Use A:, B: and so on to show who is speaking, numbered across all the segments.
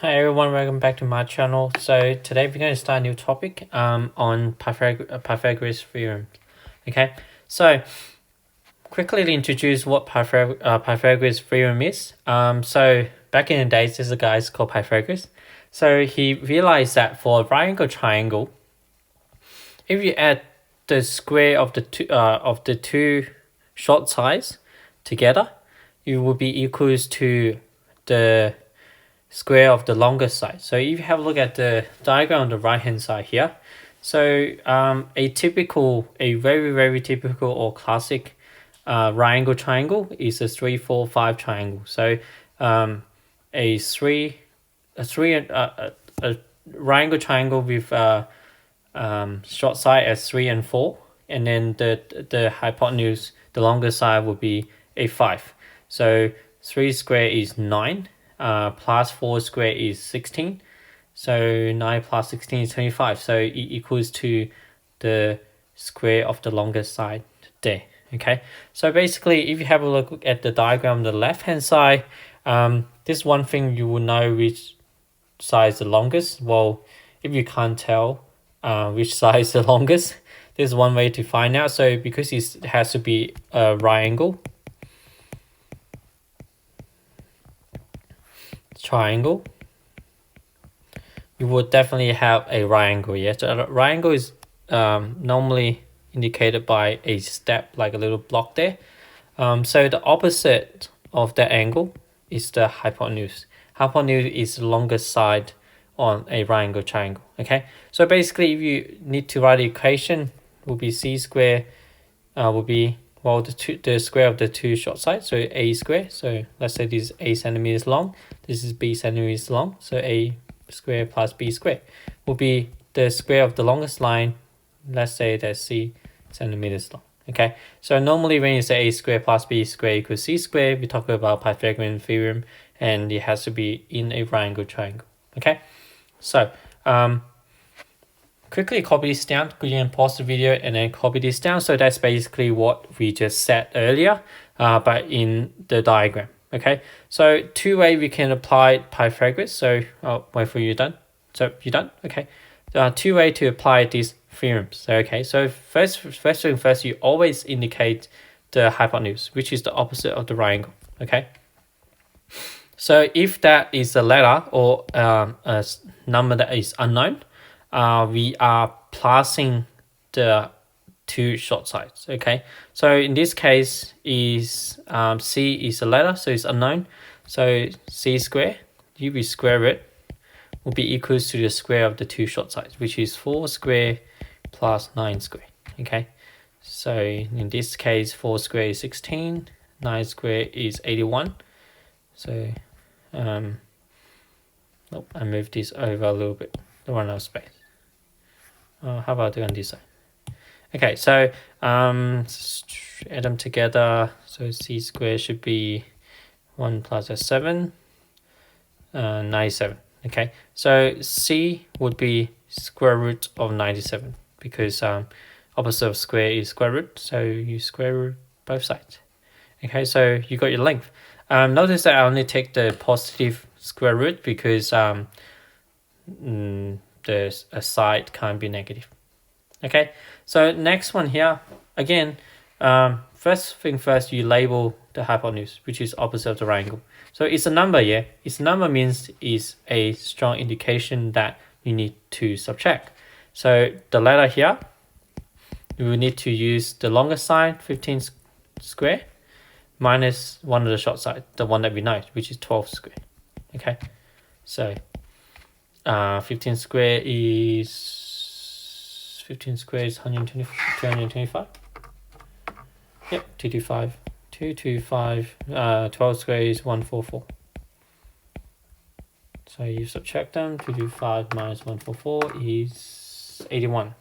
A: Hi everyone, welcome back to my channel. So today we're going to start a new topic on Pythagoras theorem. Okay, so quickly introduce what Pythagoras theorem is. So back in the days, there's a guy called Pythagoras. So he realized that for a right angle triangle, if you add the square of the two short sides together, it will be equals to the square of the longest side. So if you have a look at the diagram on the right hand side here, so a very typical or classic right angle triangle is a 3-4-5 triangle. So a three a three a right angle triangle with short side as 3 and 4, and then the hypotenuse, the longest side would be a 5. So 3 square is 9, plus 4 square is 16. So 9 plus 16 is 25. So it equals to the square of the longest side there. Okay. So basically, if you have a look at the diagram on the left hand side, this one thing you will know which side is the longest. Well, if you can't tell which side is the longest, there's one way to find out. So because it has to be a right angle triangle, you would definitely have a right angle. Yes, a right angle is normally indicated by a step, like a little block there. So the opposite of that angle is the hypotenuse. Hypotenuse is the longest side on a right angle triangle. Okay, so basically, if you need to write the equation, will be c square will be, well, the square of the two short sides, so a square. So let's say this is a centimeters long, this is b centimeters long, so a square plus b square will be the square of the longest line. Let's say that's c centimeters long. Okay, so normally when you say a square plus b square equals c square, we talk about Pythagorean theorem, and it has to be in a right angle triangle. Okay, so quickly copy this down. You can pause the video and then copy this down. So that's basically what we just said earlier, but in the diagram. Okay, so two ways we can apply Pythagoras. So wait for you done. So you done? Okay. Two ways to apply these theorems. So, okay, so first thing first, you always indicate the hypotenuse, which is the opposite of the right angle. Okay. So if that is a letter or a number that is unknown, we are passing the two short sides. Okay, so in this case is c is a letter, so it's unknown. So c square, if we square it, will be equals to the square of the two short sides, which is 4 square plus 9 square. Okay, so in this case 4 square is 16, 9 square is 81. So nope, I moved this over a little bit, the run out of space. How about doing this side? Okay, so add them together. So c squared should be 1 plus 7, 97. Okay, so c would be square root of 97, because opposite of square is square root, so you square root both sides. Okay, so you got your length. Notice that I only take the positive square root because there's a side can't be negative. Okay, so next one here, again, first thing first, you label the hypotenuse, which is opposite of the right angle. So it's a number, yeah? It's a number means it's a strong indication that you need to subtract. So the letter here, we will need to use the longest side, 15 square, minus one of the short side, the one that we know, which is 12 square. Okay, so 15 square is 225. Yep, 225. 12 square is 144. So you subtract them. 225 minus 144 is 81.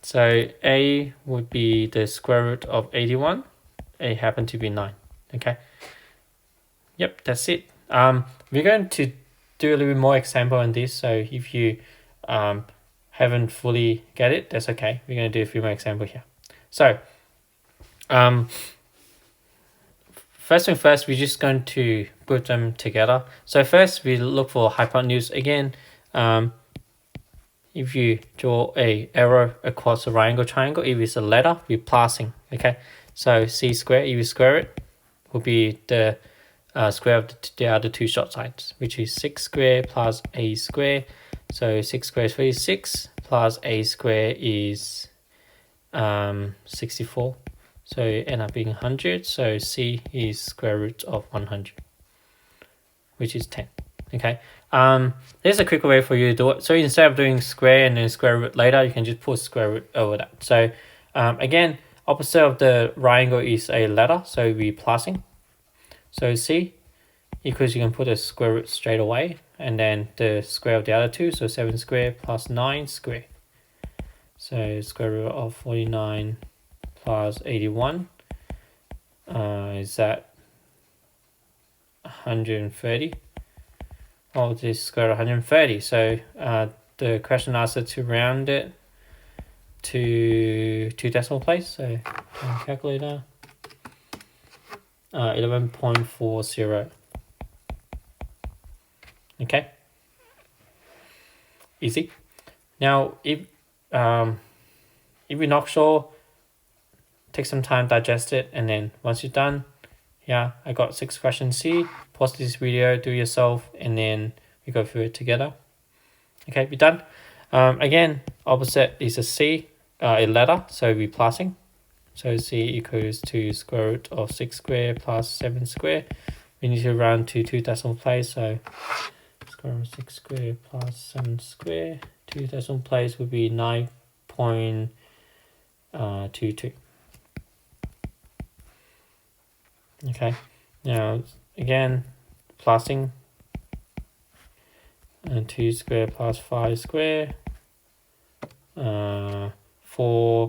A: So a would be the square root of 81. A happened to be 9. Okay. Yep, that's it. We're going to do a little bit more example on this. So if you haven't fully get it, that's okay. We're going to do a few more examples here. So first thing first, we're just going to group them together. So first, we look for hypotenuse again. If you draw a arrow across a right angle triangle, if it's a letter, we're passing. Okay, so c squared, if you square it, will be the square of the other two short sides, which is 6 squared plus a squared. So 6 squared is 36 plus a squared is 64. So it end up being 100. So c is square root of 100, which is 10. Okay. There's a quick way for you to do it. So instead of doing square and then square root later, you can just put square root over that. So again, opposite of the right angle is a letter, so we're plussing. So c equals, you can put a square root straight away, and then the square of the other two, so 7 squared plus 9 squared. So square root of 49 plus 81 is that 130. Oh, this square root of 130. So the question asks us to round it to 2 decimal place. So calculator, 11.40. Okay, easy. Now, if you're not sure, take some time, digest it, and then once you're done, yeah, I got 6 questions C. Pause this video, do it yourself, and then we go through it together. Okay, we're done. Again, opposite is a C, a letter, so we're plussing. So C equals to square root of 6 squared plus 7 squared. We need to round to 2 decimal place, so square root of 6 squared plus 7 squared. 2 decimal place would be 9.22. Okay, now again, plussing, and 2 squared plus 5 squared. 4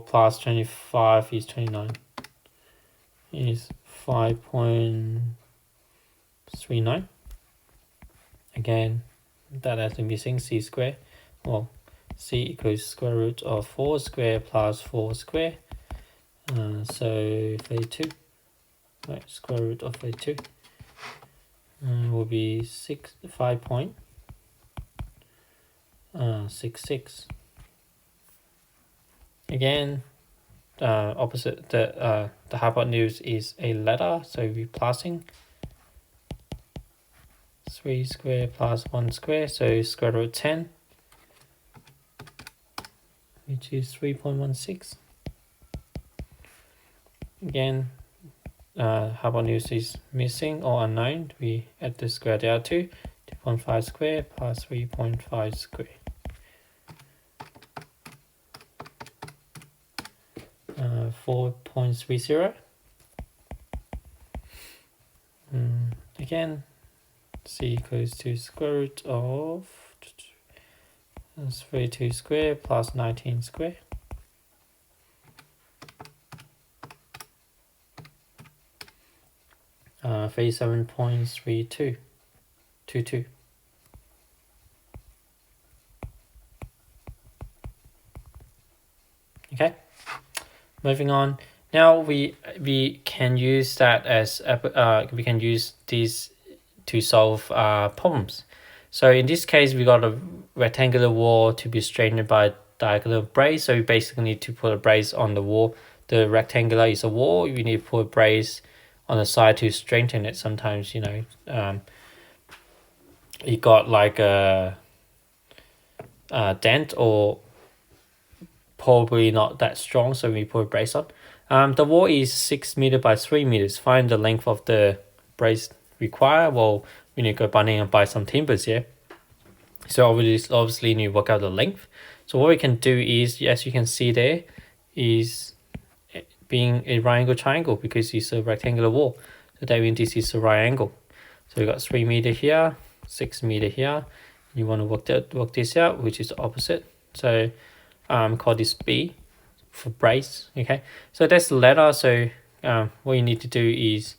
A: plus 25 is 29. Is 5.39. Again, that has been missing, c squared. Well, c equals square root of 4 squared plus 4 squared. So 32. Right, square root of 32 will be 5.66. Again, opposite the hypotenuse is a letter, so we're plussing. 3 squared plus 1 squared, so square root 10, which is 3.16. Again, hypotenuse is missing or unknown. We add the square of the other two, 2.5 squared plus 3.5 squared. 4.30. Again, c equals to square root of 32 squared plus 19 squared. 37.3222. Okay, moving on. Now we can use that as we can use these to solve problems. So in this case, we got a rectangular wall to be straightened by diagonal brace. So we basically need to put a brace on the wall. The rectangular is a wall. You need to put a brace on the side to straighten it. Sometimes, you know, you got like a dent or probably not that strong, so we put a brace on. The wall is 6 meters by 3 meters. Find the length of the brace required. Well, we need to go bunning and buy some timbers here. So obviously you need to work out the length. So what we can do is, as you can see there, is being a right angle triangle because it's a rectangular wall. So that means this is a right angle. So we got 3 meters here, 6 meters here. You want to work this out, which is the opposite. So call this B for brace. Okay, so that's the letter. So what you need to do is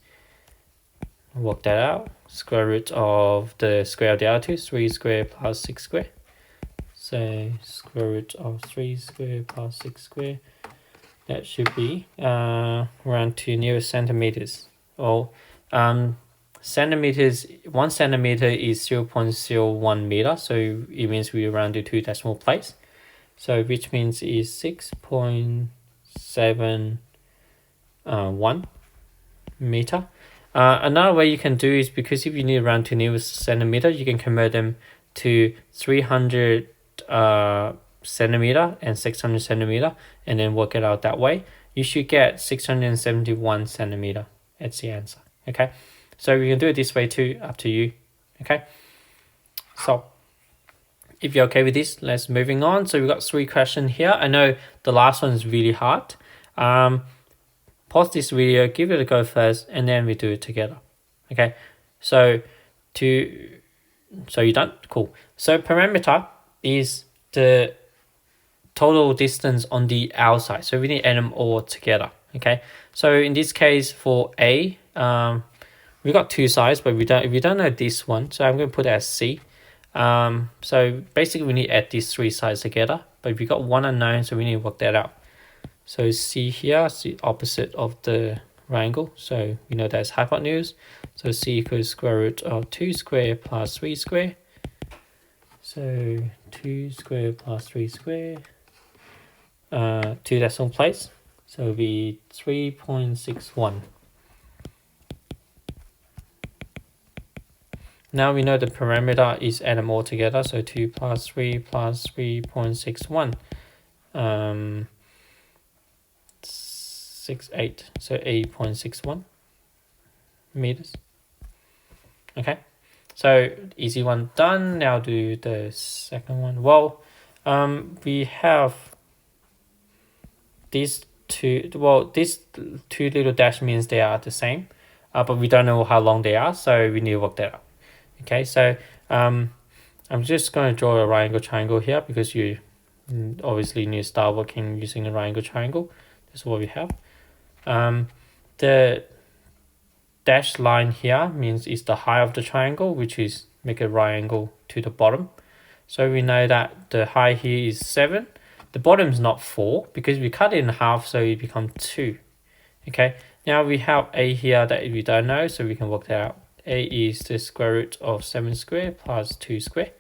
A: work that out. Square root of the square of the other two, 3 squared plus 6 squared. So square root of 3 squared plus 6 squared. That should be around 2 nearest centimeters. Or centimeters, 1 centimeter is 0.01 meter, so it means we round to 2 decimal place, so which means is 6.71 meter. Another way you can do is, because if you need to round to nearest centimeter, you can convert them to 300 centimeter and 600 centimeter, and then work it out that way. You should get 671 centimeter. That's the answer. Okay, so we can do it this way too, up to you. Okay, so if you're okay with this, let's moving on. So we've got 3 questions here. I know the last one is really hard. Pause this video, give it a go first, and then we do it together. Okay, so you're done? Cool. So perimeter is the total distance on the outside, so we need to add them all together. Okay, so in this case for A, we got 2 sides, but we don't know this one, so I'm going to put it as C. So basically we need to add these 3 sides together, but we got 1 unknown, so we need to work that out. So C here is the opposite of the triangle, so we know that's hypotenuse. So C equals square root of 2 square plus 3 square. So 2 square plus 3 square, 2 decimal place, so it'll be 3.61. Now we know the perimeter is add them all together, so 2 plus 3 plus 3.61. 68, so 8.61 meters. Okay, so easy one done. Now do the second one. Well, we have these 2. Well, these 2 little dash means they are the same, but we don't know how long they are, so we need to work that out. Okay, so I'm just going to draw a right angle triangle here, because you obviously need to start working using a right angle triangle. This is what we have. The dashed line here means it's the height of the triangle, which is make a right angle to the bottom. So we know that the height here is 7. The bottom is not 4, because we cut it in half, so it becomes 2. Okay, now we have A here that we don't know, so we can work that out. A is the square root of 7 square plus 2 square.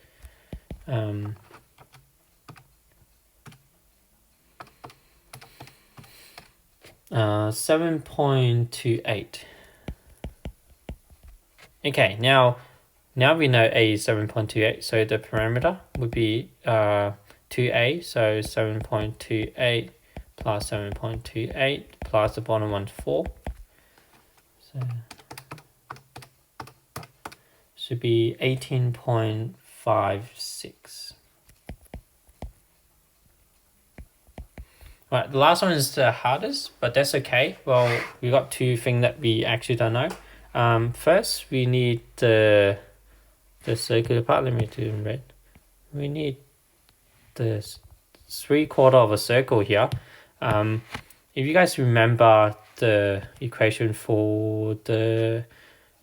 A: 7.28. Okay, now we know A is 7.28, so the parameter would be 2A, so 7.28 plus 7.28 plus the bottom one 4. So should be 18.56. Right, the last one is the hardest, but that's okay. Well, we got 2 things that we actually don't know. First, we need the circular part. Let me do it in red. We need the 3/4 of a circle here. If you guys remember the equation for the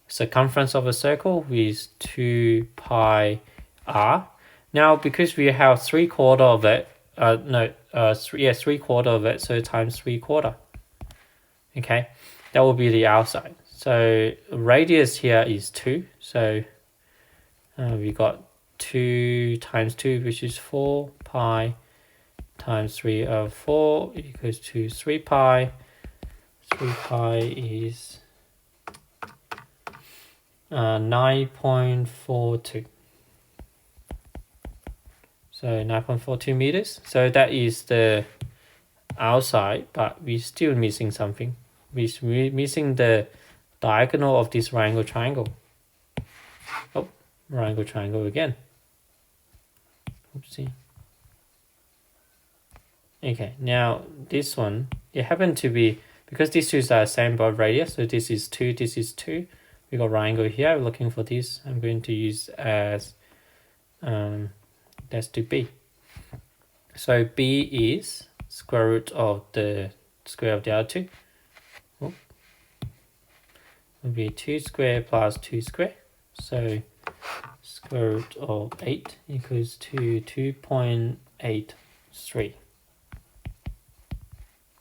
A: circumference of a circle is 2 pi r. Now, because we have 3/4 of it, 3/4 of it, so times 3/4. Okay, that will be the outside. So radius here is 2, so we got 2 times 2, which is 4 pi times 3 of 4 equals to 3 pi. 3 pi is 9.42. So 9.42 meters. So that is the outside, but we're still missing something. We're missing the diagonal of this right angle triangle. Oh, right angle triangle again. Oopsie. Okay, now this one, it happened to be, because these two are the same both radius, so this is 2, this is 2. We got right angle here, we're looking for this. I'm going to use as, that's to B. So B is square root of the square of the other 2. Oh. Will be 2 square plus 2 square. So square root of 8 equals to 2.83.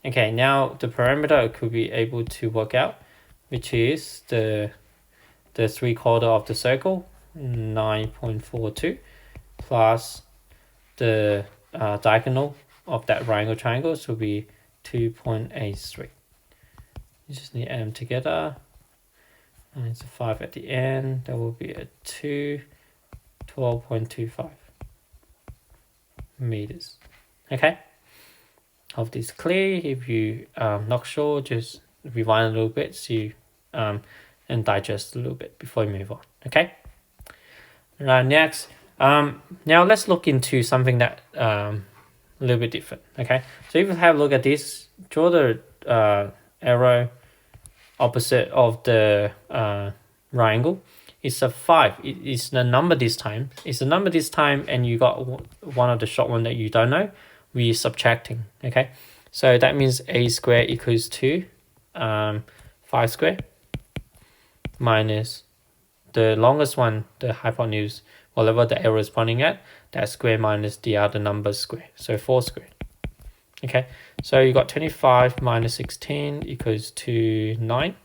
A: Okay, now the parameter could be able to work out. which is the 3/4 of the circle, 9.42, plus the diagonal of that right angle triangle, so will be 2.83. You just need to add them together, and it's a 5 at the end. That will be a 12.25 meters. Okay, hope this is clear. If you not sure, just rewind a little bit, see and digest a little bit before you move on. Okay. Right, next, now let's look into something that a little bit different. Okay, so if you have a look at this, draw the arrow opposite of the right angle. It's a 5. It's the number this time. It's a number this time, and you got one of the short one that you don't know. We're subtracting. Okay, so that means a squared equals to 5 squared minus the longest one, the hypotenuse, whatever the arrow is pointing at, that square minus the other number square, so 4 squared. Okay, so you got 25 minus 16 equals to 9.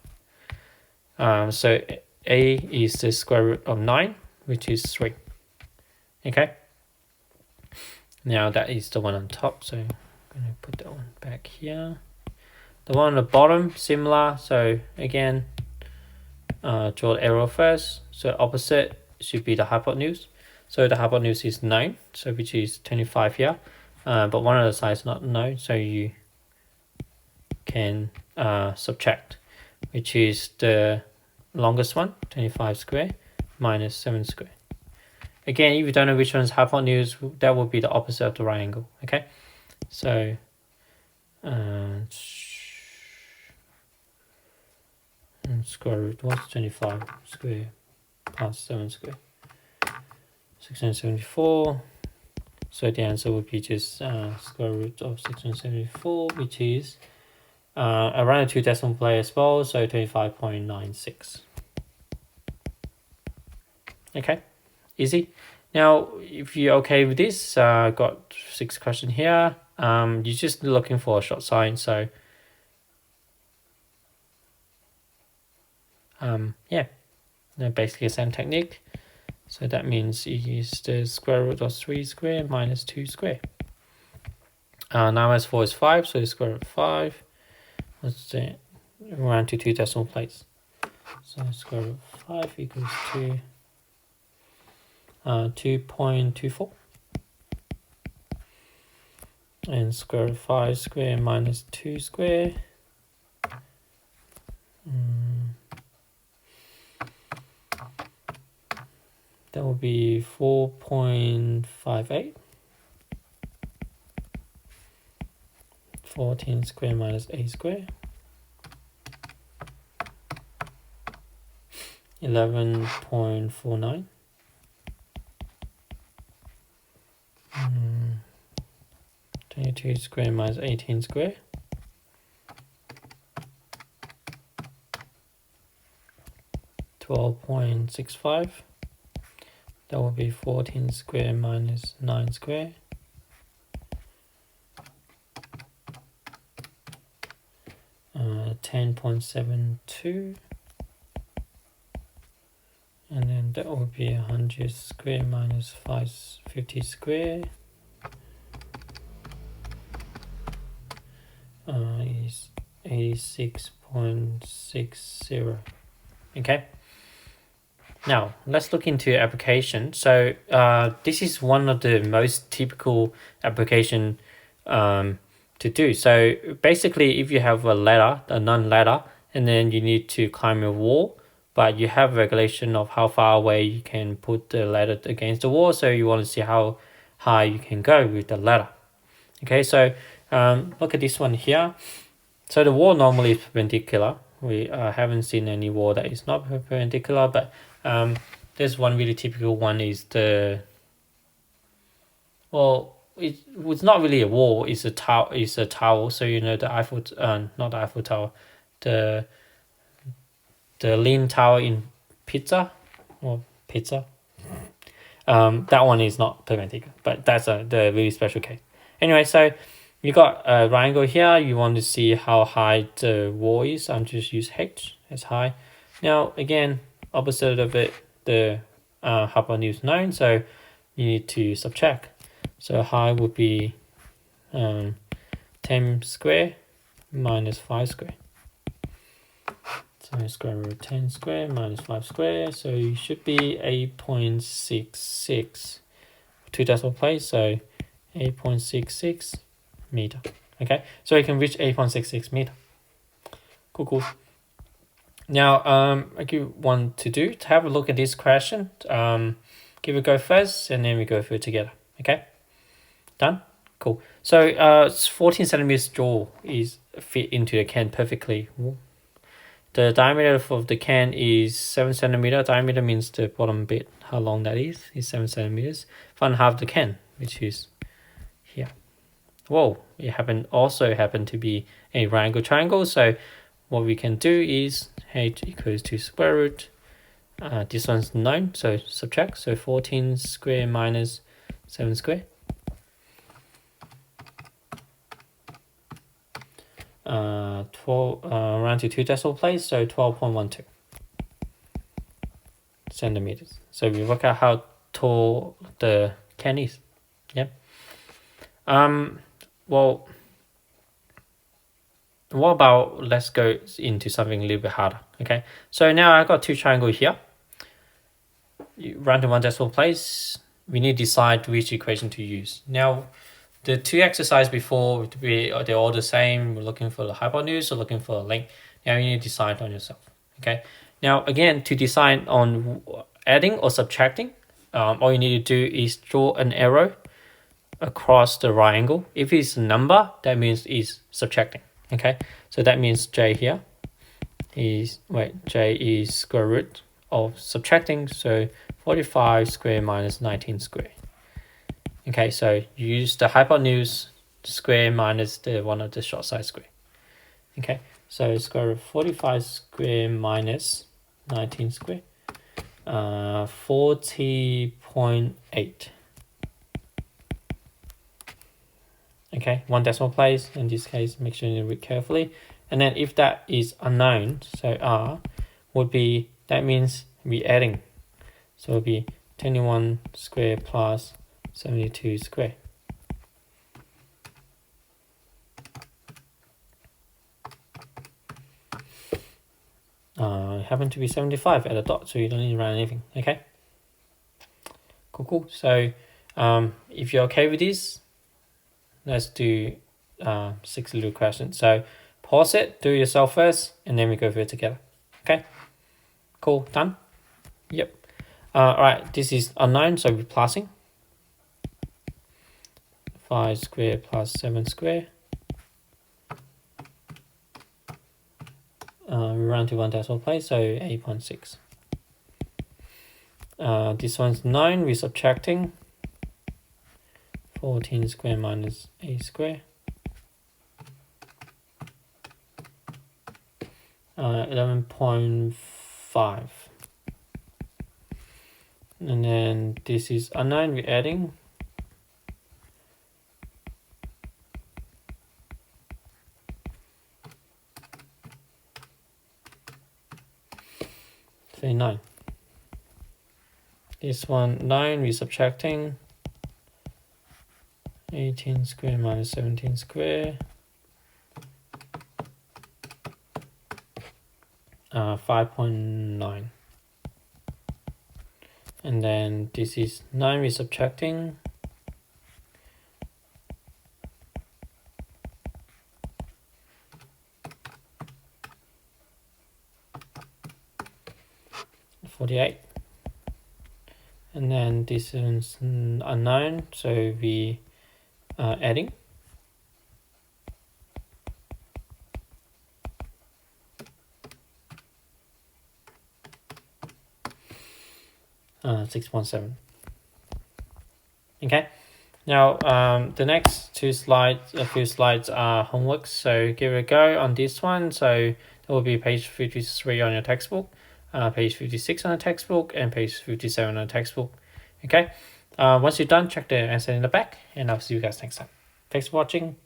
A: So a is the square root of 9, which is 3. Okay, now that is the one on top, so I'm going to put that one back here. The one on the bottom, similar, so again, draw the arrow first. So opposite should be the hypotenuse. So the hypotenuse is 9, so which is 25 here. But one of the sides not known, so you can subtract, which is the longest one, 25 square minus 7 square. Again, if you don't know which one is hypotenuse, that will be the opposite of the right angle. Okay, so square root, what's 25 square plus 7 square? 674. So the answer would be just square root of 674, which is around the 2 decimal place as well, so 25.96. Okay, easy. Now, if you're okay with this, got 6 questions here. You're just looking for a short sign, so yeah, basically the same technique. So that means you use the square root of 3 square minus 2 square. 9 minus 4 is 5, so the square root of 5. Let's say around to 2 decimal places. So square root of 5 equals to 2.24. And square root of 5 square minus 2 square. That will be 4.58. 14 square minus 8 square. 11.49. 22 square minus 18 square. 12.65. That will be 14 square minus 9 square. 10.72. And then that will be 100 square minus 550 square. Is 86.60. Okay. Now, let's look into application. So this is one of the most typical application to do. So basically, if you have a ladder, a non-ladder, and then you need to climb a wall, but you have regulation of how far away you can put the ladder against the wall, so you want to see how high you can go with the ladder. Okay, so look at this one here. So the wall normally is perpendicular. We haven't seen any wall that is not perpendicular, but there's one really typical one is the, well, it's not really a wall, it's a tower. It's a tower. So you know the Eiffel, not the Eiffel Tower, the Lean Tower in Pizza. That one is not perpendicular, but that's the really special case. Anyway, so you got a triangle here. You want to see how high the wall is. I'm just use H as high. Now again, opposite of it, the hypotenuse known, so you need to subtract. So high would be 10 square minus 5 square. So square root of 10 square minus 5 square. So you should be 8.66. 2 decimal place, so 8.66 meter. Okay, so you can reach 8.66 meter. Cool. Now, what you want to do to have a look at this question. Give it a go first, and then we go through it together. Okay, done. Cool. So, 14 centimeters jaw is fit into the can perfectly. The diameter of the can is 7 centimeter. Diameter means the bottom bit, how long that is 7 centimeters. Find half the can, which is here. Whoa, it also happened to be a right angle triangle. So what we can do is h equals to square root. This one's known, so subtract. So 14 square minus 7 square. 12 round to 2 decimal place, so 12.12 centimeters. So we work out how tall the can is. Yep. Well, what about, let's go into something a little bit harder. Okay, so now I got two triangles here. You round to 1 decimal place. We need to decide which equation to use. Now, the two exercises before, they're all the same. We're looking for the hypotenuse, or looking for the length. Now you need to decide on yourself. Okay. Now again, to decide on adding or subtracting, all you need to do is draw an arrow across the right angle. If it's a number, that means it's subtracting. Okay. So that means J here J is square root of subtracting. So 45 square minus 19 square. Okay, so you use the hypotenuse square minus the one of the short side square. Okay, so square root of 45 square minus 19 square. 40.8. Okay, 1 decimal place. In this case, make sure you read carefully. And then if that is unknown, so R would be, that means we're adding. So it would be 21 square plus 72 square. It happened to be 75 at a dot, so you don't need to write anything. Okay, cool. So if you're okay with this, let's do 6 little questions. So pause it, do it yourself first, and then we go through it together. Okay, cool, done. Yep. Alright, this is unknown, so we're passing. 5 square plus 7 square. We round to 1 decimal place, so 8.6. This one's 9, we're subtracting. 14 square minus 8 square. 11.5. And then this is unknown, we're adding. 39. This one 9, we're subtracting. 18 square minus 17 square. 5.9. And then this is 9, we're subtracting. 48. And then this is unknown, so we are adding. Uh, 6.7. Okay. Now the next few slides are homework, so give it a go on this one. So that will be page 53 on your textbook, page 56 on the textbook, and page 57 on the textbook. Okay. Once you're done, check the answer in the back, and I'll see you guys next time. Thanks for watching.